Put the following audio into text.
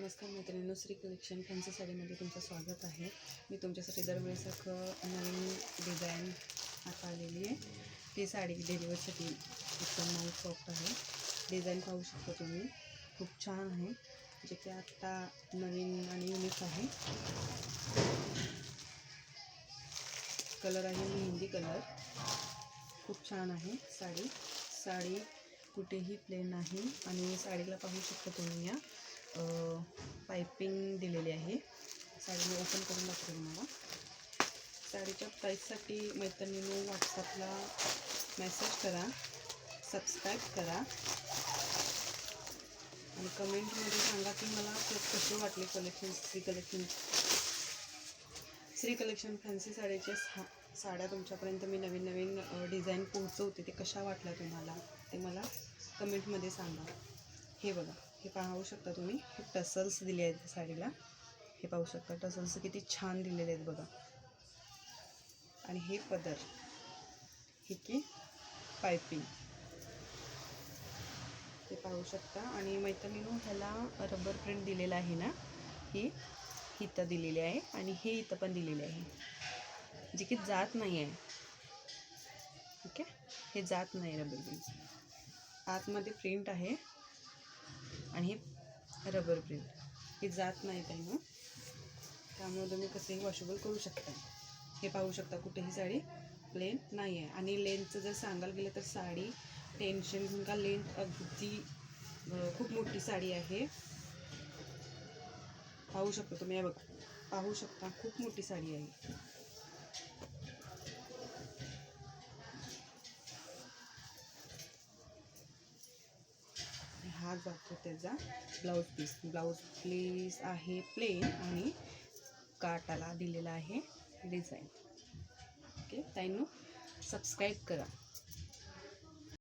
नमस्कार मैत्रिणींनो, Shri collection fancy साडीमध्ये तुमचं स्वागत आहे। मी तुमच्यासाठी दरवेळेसारखं नवीन डिझाईन आता आलेली आहे। ती साडी डिलिव्हरीसाठी एकदम मऊ सॉफ्ट आहे। डिझाईन पाहू शकता तुम्ही, खूप छान आहे, जे की आत्ता नवीन आणि युनिक आहे। कलर आहे मेहंदी कलर, खूप छान आहे साडी कुठेही प्लेन नाही। आणि साडीला पाहू शकता तुम्ही, या पाइपिंग दिलेली आहे। साडी मी ओपन करून दाखवते तुम्हाला। साडीच्या प्राईससाठी मैत्रिणींनो व्हॉट्सअपला मेसेज करा, सबस्क्राईब करा आणि कमेंटमध्ये सांगा की मला कशी वाटली श्री कलेक्शन फॅन्सी साडीच्या साड्या तुमच्यापर्यंत मी नवीन डिझाईन पोहोचवते, ते कशा वाटल्या तुम्हाला ते मला कमेंटमध्ये सांगा। हे बघा, हे पाहू शकता तुम्ही, हे टसल्स दिले आहेत साडीला। हे पाहू शकता टसल्स किती छान दिलेले आहेत बघा। आणि हे पदर, हे की पाइपिंग, हे पाहू शकता। आणि मैत्रिणींनो ह्याला रबर प्रिंट दिलेला आहे ना, ही इथं दिलेली आहे आणि हे इथं पण दिलेले आहे, जे की जात नाही आहे। ओके, हे जात नाही रबर प्रिंट, आतमध्ये प्रिंट आहे आणि हे रबर प्रिंट, हे जात नाही काही ना, त्यामुळे तुम्ही कसेही वॉशेबल करू शकता। हे पाहू शकता कुठेही साडी प्लेन नाही आहे। आणि लेंथचं जर सांगायला गेलं तर साडी टेन्शन घेऊन का, लेंथ अगदी खूप मोठी साडी आहे। पाहू शकता तुम्ही, हे बघा, पाहू शकता खूप मोठी साडी आहे। हा जातो त्याचा ब्लाउज पीस आहे प्लेन आणि काटाला दिलेला आहे डिझाईन। ओके ताईंनो, सबस्क्राईब करा।